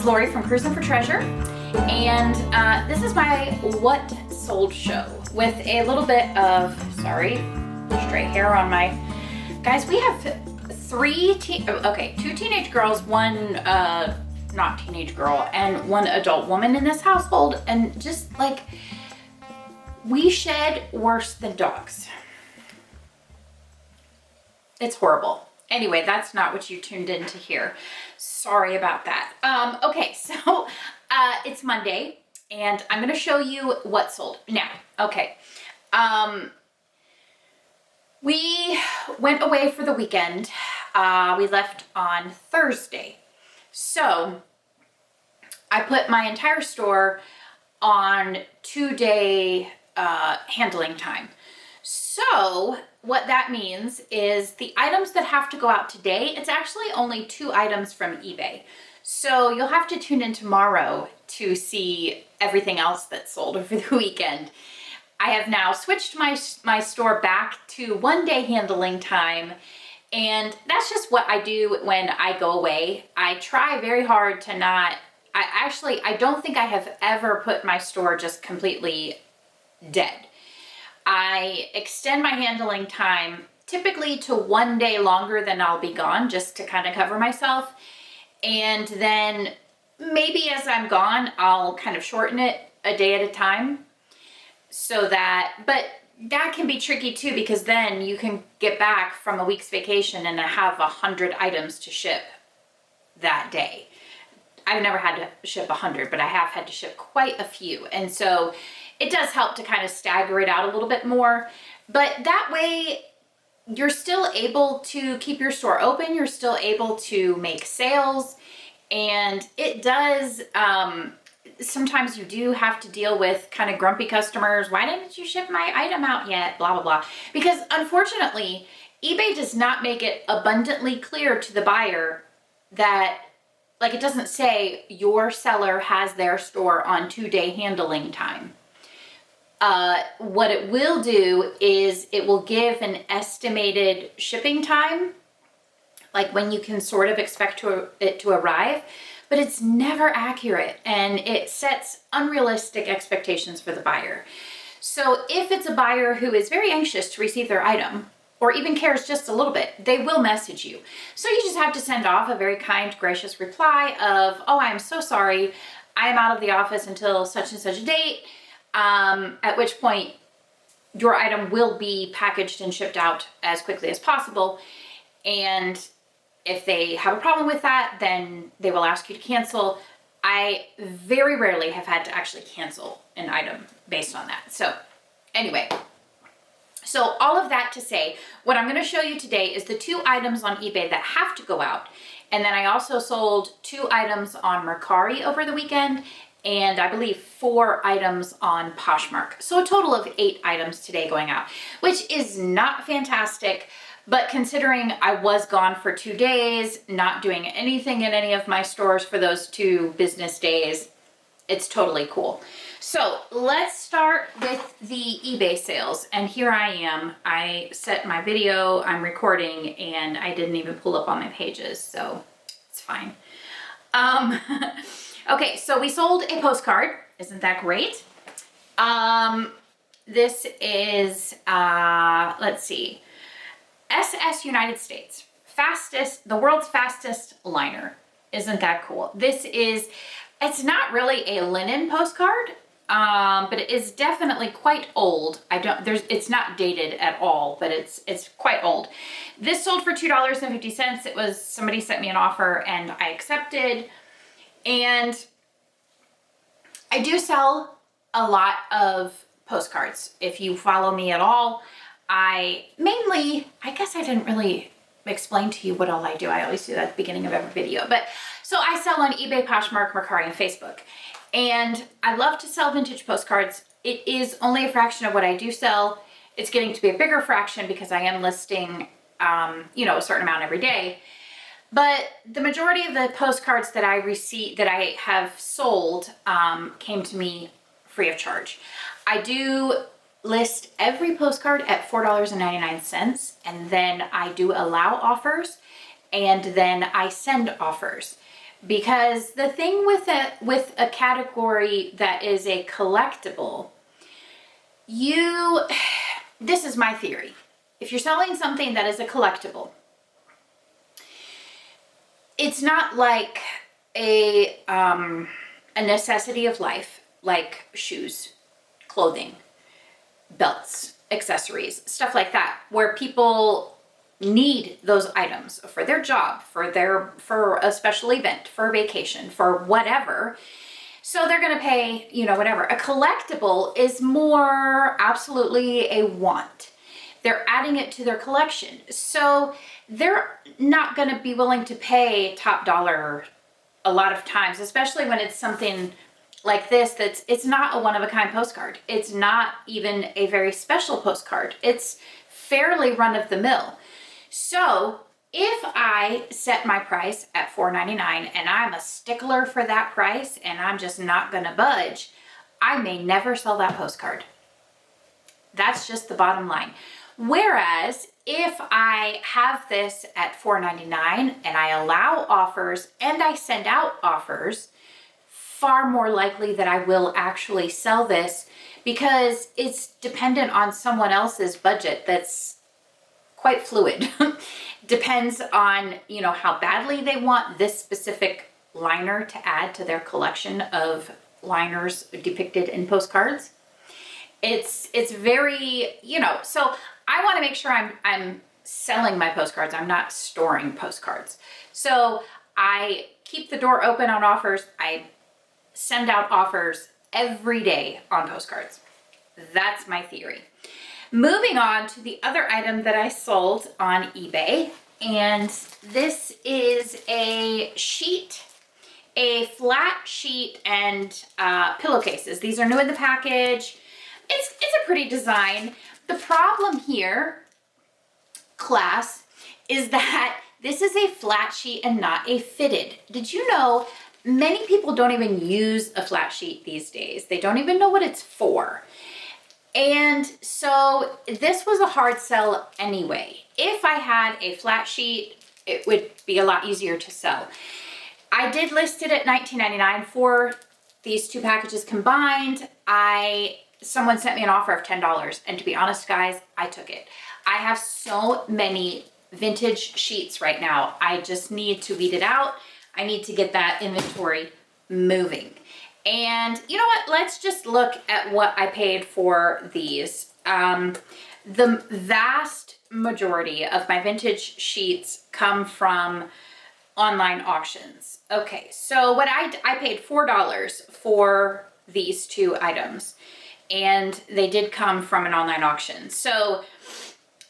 Lori from Cruising for Treasure, and this is my What Sold show with a little bit of, sorry, stray hair on my, guys, we have two teenage girls, one not teenage girl, and one adult woman in this household, and just like, we shed worse than dogs. It's horrible. Anyway, that's not what you tuned in to hear. Sorry about that. Okay, so it's Monday, and I'm gonna show you what sold. Now, okay, we went away for the weekend. We left on Thursday. So I put my entire store on 2-day handling time. So what that means is the items that have to go out today, it's actually only 2 items from eBay. So you'll have to tune in tomorrow to see everything else that's sold over the weekend. I have now switched my store back to 1-day handling time, and that's just what I do when I go away. I try very hard to not, I don't think I have ever put my store just completely dead. I extend my handling time typically to 1 day longer than I'll be gone, just to kind of cover myself. And then maybe as I'm gone, I'll kind of shorten it a day at a time. So that, but that can be tricky too, because then you can get back from a week's vacation and have 100 items to ship that day. I've never had to ship 100, but I have had to ship quite a few. And so it does help to kind of stagger it out a little bit more, but that way you're still able to keep your store open. You're still able to make sales, and it does, sometimes you do have to deal with kind of grumpy customers. Why didn't you ship my item out yet? Blah, blah, blah. Because unfortunately, eBay does not make it abundantly clear to the buyer that, like, it doesn't say your seller has their store on 2-day handling time. What it will do is it will give an estimated shipping time, like when you can sort of expect it to arrive, but it's never accurate, and it sets unrealistic expectations for the buyer. So if it's a buyer who is very anxious to receive their item, or even cares just a little bit, they will message you. So you just have to send off a very kind, gracious reply of, oh, I'm so sorry, I am out of the office until such and such a date, at which point your item will be packaged and shipped out as quickly as possible. And if they have a problem with that, then they will ask you to cancel. I very rarely have had to actually cancel an item based on that. So anyway, so all of that to say, what I'm going to show you today is the 2 items on eBay that have to go out. And then I also sold 2 items on Mercari over the weekend, and I believe 4 items on Poshmark. So a total of 8 items today going out, which is not fantastic, but considering I was gone for 2 days, not doing anything in any of my stores for those 2 business days, it's totally cool. So let's start with the eBay sales. And here I am. I set my video, I'm recording, and I didn't even pull up on my pages, so it's fine. Okay, so we sold a postcard. Isn't that great? This is, let's see, SS United States, the world's fastest liner. Isn't that cool? This is, it's not really a linen postcard, but it is definitely quite old. It's not dated at all, but it's quite old. This sold for $2.50. It was, somebody sent me an offer and I accepted. And I do sell a lot of postcards. If you follow me at all, I guess I didn't really explain to you what all I do. I always do that at the beginning of every video. But so I sell on eBay, Poshmark, Mercari, and Facebook. And I love to sell vintage postcards. It is only a fraction of what I do sell. It's getting to be a bigger fraction because I am listing, a certain amount every day. But the majority of the postcards that I have sold, came to me free of charge. I do list every postcard at $4.99, and then I do allow offers, and then I send offers. Because the thing with a category that is a collectible, this is my theory. If you're selling something that is a collectible, it's not like a necessity of life, like shoes, clothing, belts, accessories, stuff like that, where people need those items for their job, for a special event, for a vacation, for whatever. So they're going to pay, whatever. A collectible is more absolutely a want. They're adding it to their collection. So they're not going to be willing to pay top dollar a lot of times, especially when it's something like this it's not a one-of-a-kind postcard. It's not even a very special postcard. It's fairly run-of-the-mill. So if I set my price at $4.99 and I'm a stickler for that price and I'm just not going to budge, I may never sell that postcard. That's just the bottom line. Whereas if I have this at $4.99 and I allow offers and I send out offers, far more likely that I will actually sell this, because it's dependent on someone else's budget that's quite fluid. Depends on, how badly they want this specific liner to add to their collection of liners depicted in postcards. It's very, so I want to make sure I'm selling my postcards. I'm not storing postcards. So I keep the door open on offers. I send out offers every day on postcards. That's my theory. Moving on to the other item that I sold on eBay, and this is a sheet, a flat sheet and pillowcases. These are new in the package. It's a pretty design. The problem here, class, is that this is a flat sheet and not a fitted. Did you know many people don't even use a flat sheet these days? They don't even know what it's for. And so this was a hard sell anyway. If I had a flat sheet, it would be a lot easier to sell. I did list it at $19.99 for these two packages combined. Someone sent me an offer of $10, and to be honest, guys, I took it. I have so many vintage sheets right now. I just need to weed it out. I need to get that inventory moving. And you know what? Let's just look at what I paid for these. The vast majority of my vintage sheets come from online auctions. Okay, so what I paid $4 for these two items, and they did come from an online auction. So,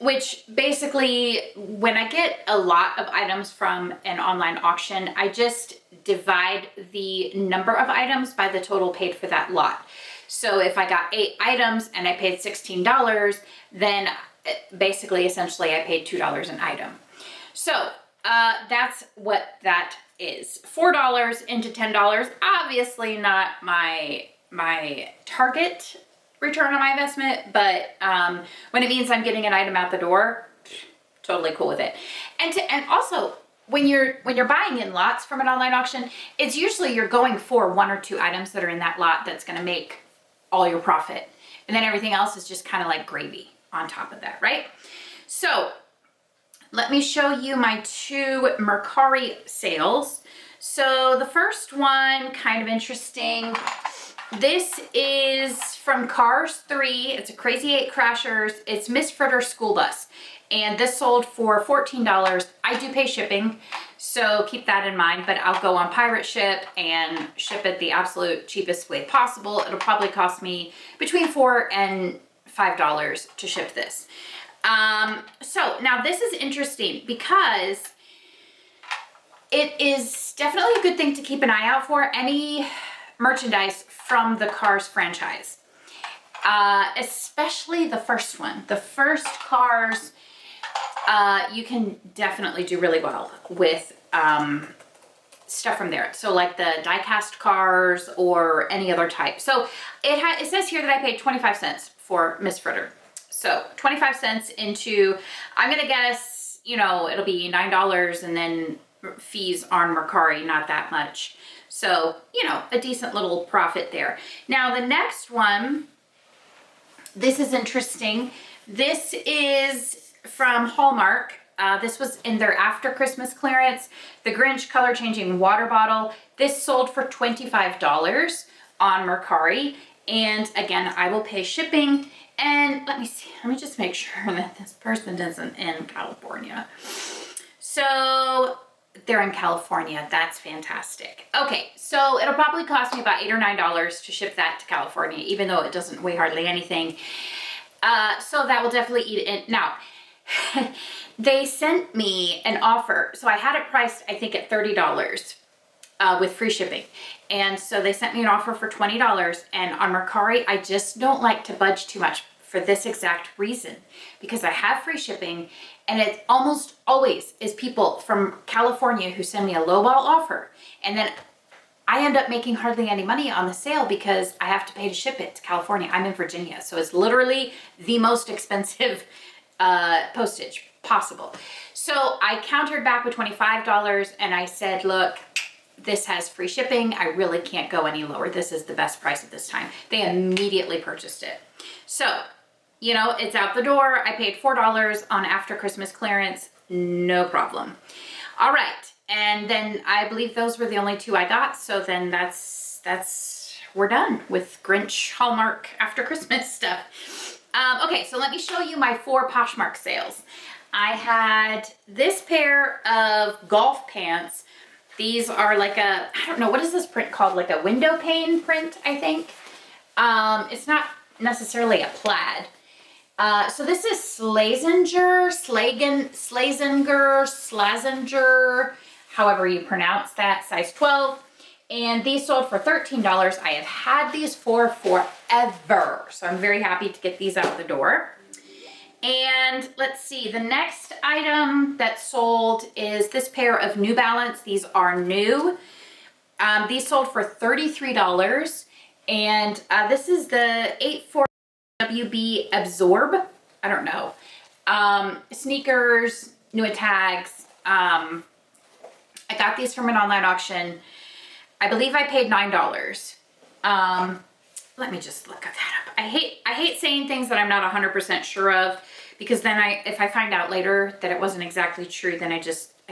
which basically, when I get a lot of items from an online auction, I just divide the number of items by the total paid for that lot. So if I got 8 items and I paid $16, then basically, essentially, I paid $2 an item. So that's what that is. $4 into $10, obviously not my target return on my investment, but when it means I'm getting an item out the door, totally cool with it. And also, when you're buying in lots from an online auction, it's usually you're going for 1 or 2 items that are in that lot that's going to make all your profit, and then everything else is just kind of like gravy on top of that, right? So let me show you my 2 Mercari sales. So the first one, kind of interesting. This is from Cars 3. It's a Crazy 8 Crashers. It's Miss Fritter school bus. And this sold for $14. I do pay shipping, so keep that in mind, but I'll go on Pirate Ship and ship it the absolute cheapest way possible. It'll probably cost me between $4 and $5 to ship this. So now this is interesting because it is definitely a good thing to keep an eye out for. Any merchandise from the Cars franchise, especially the first one. The first Cars, you can definitely do really well with stuff from there. So like the die-cast cars or any other type. So it says here that I paid 25 cents for Miss Fritter. So 25 cents into, I'm gonna guess, it'll be $9 and then fees on Mercari, not that much. So, you know, a decent little profit there. Now, the next one, this is interesting. This is from Hallmark. This was in their after Christmas clearance. The Grinch color changing water bottle. This sold for $25 on Mercari. And again, I will pay shipping. And let me see, let me just make sure that this person isn't in California. So they're in California. That's fantastic. Okay, so it'll probably cost me about $8 or $9 to ship that to California, even though it doesn't weigh hardly anything. So that will definitely eat it in. Now, they sent me an offer. So I had it priced, I think, at $30 with free shipping. And so they sent me an offer for $20. And on Mercari, I just don't like to budge too much for this exact reason, because I have free shipping, and it almost always is people from California who send me a lowball offer. And then I end up making hardly any money on the sale because I have to pay to ship it to California. I'm in Virginia, so it's literally the most expensive postage possible. So I countered back with $25 and I said, look, this has free shipping. I really can't go any lower. This is the best price at this time. They immediately purchased it. So, you know, it's out the door. I paid $4 on after Christmas clearance. No problem. All right. And then I believe those were the only two I got. So then we're done with Grinch Hallmark after Christmas stuff. Okay, so let me show you my 4 Poshmark sales. I had this pair of golf pants. These are like a, I don't know, what is this print called? Like a window pane print, I think. It's not necessarily a plaid. So this is Slazenger, however you pronounce that, size 12. And these sold for $13. I have had these for forever. So I'm very happy to get these out the door. And let's see, the next item that sold is this pair of New Balance. These are new. These sold for $33. And this is the 84 WB Absorb. I don't know. Sneakers, new tags. I got these from an online auction. I believe I paid $9. Let me just look that up. I hate saying things that I'm not 100% sure of, because then if I find out later that it wasn't exactly true, then I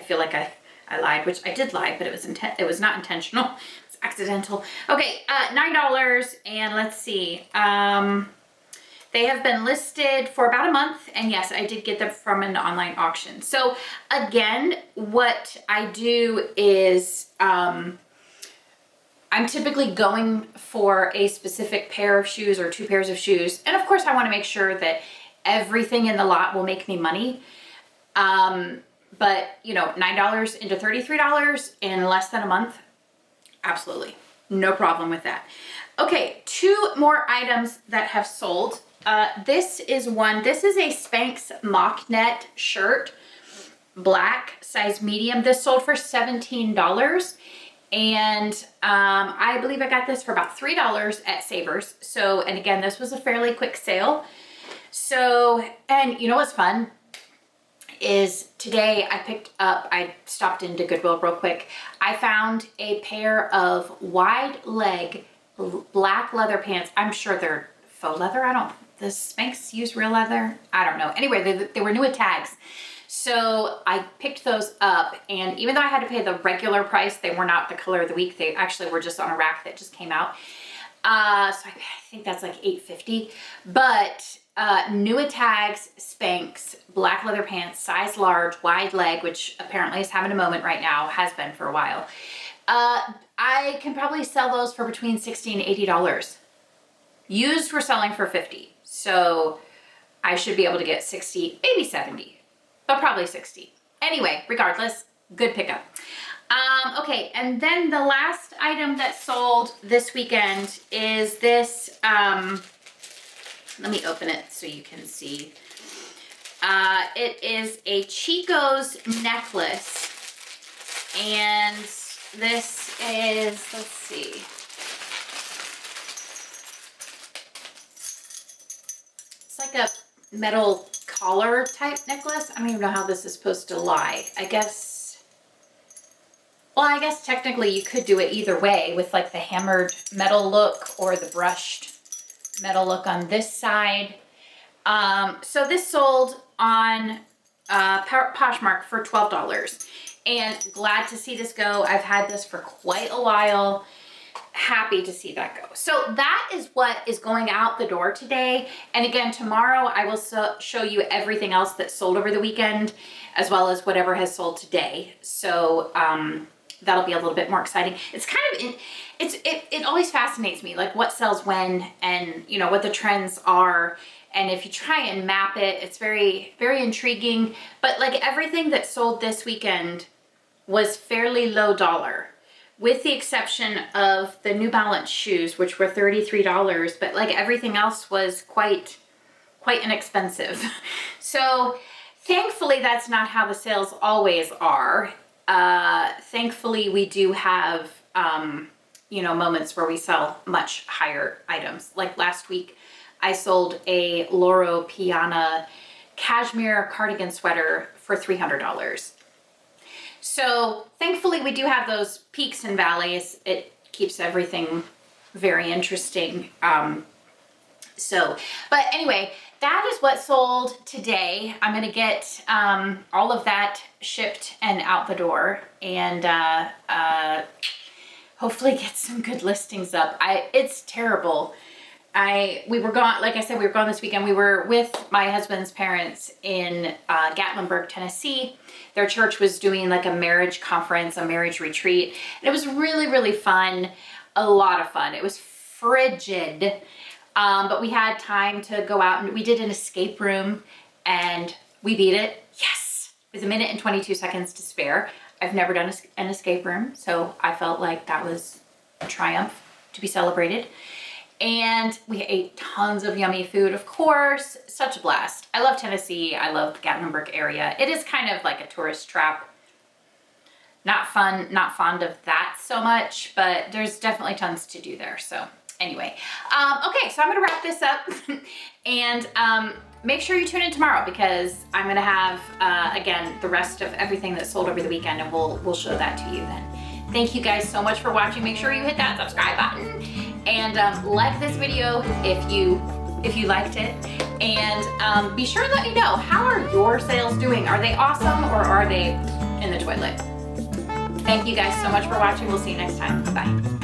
feel like I lied, which I did lie, but it was not intentional. It's accidental. Okay, $9, and let's see. They have been listed for about a month, and yes, I did get them from an online auction. So again, what I do is I'm typically going for a specific pair of shoes or 2 pairs of shoes. And of course I want to make sure that everything in the lot will make me money. But you know, $9 into $33 in less than a month. Absolutely. No problem with that. Okay. 2 more items that have sold. This is a Spanx mock net shirt, black, size medium. This sold for $17. And I believe I got this for about $3 at Savers. So, and again, this was a fairly quick sale. So, and you know what's fun is today I stopped into Goodwill real quick. I found a pair of wide leg black leather pants. I'm sure they're faux leather. The Spanx use real leather? I don't know. Anyway, they were new with tags. So I picked those up, and even though I had to pay the regular price, they were not the color of the week. They actually were just on a rack that just came out. So I think that's like $8.50. But new tags, Spanx, black leather pants, size large, wide leg, which apparently is having a moment right now, has been for a while. I can probably sell those for between $60 and $80. Used we're selling for $50. So I should be able to get 60, maybe 70. But probably 60. Anyway, regardless, good pickup. Okay, and then the last item that sold this weekend is this, let me open it so you can see. It is a Chico's necklace. And this is, let's see. It's like a metal collar type necklace. I don't even know how this is supposed to lie. I guess Well, I guess technically you could do it either way with like the hammered metal look or the brushed metal look on this side. So this sold on Poshmark for $12, and glad to see this go. I've had this for quite a while. Happy to see that go. So that is what is going out the door today. And again, tomorrow I will show you everything else that sold over the weekend, as well as whatever has sold today. So that'll be a little bit more exciting. It's kind of, it always fascinates me, like what sells when, and you know, what the trends are. And if you try and map it, it's very, very intriguing. But like everything that sold this weekend was fairly low dollar, with the exception of the New Balance shoes, which were $33, but like everything else was quite inexpensive. So thankfully that's not how the sales always are. Thankfully we do have, you know, moments where we sell much higher items. Like last week, I sold a Loro Piana cashmere cardigan sweater for $300. So thankfully we do have those peaks and valleys. It keeps everything very interesting. But anyway, that is what sold today. I'm gonna get all of that shipped and out the door, and hopefully get some good listings up. It's terrible. We were gone, like I said, we were gone this weekend. We were with my husband's parents in Gatlinburg, Tennessee. Their church was doing like a marriage conference, a marriage retreat. And it was really, really fun. A lot of fun. It was frigid. But we had time to go out, and we did an escape room and we beat it. Yes! With 1 minute and 22 seconds to spare. I've never done an escape room, so I felt like that was a triumph to be celebrated. And we ate tons of yummy food, of course. Such a blast. I love Tennessee. I love the Gatlinburg area. It is kind of like a tourist trap. Not fun, not fond of that so much, but there's definitely tons to do there. So anyway, okay, so I'm gonna wrap this up and make sure you tune in tomorrow, because I'm gonna have, again, the rest of everything that sold over the weekend, and we'll show that to you then. Thank you guys so much for watching. Make sure you hit that subscribe button and like this video if you liked it, and be sure to let me know, how are your sales doing? Are they awesome, or are they in the toilet? Thank you guys so much for watching. We'll see you next time. Bye.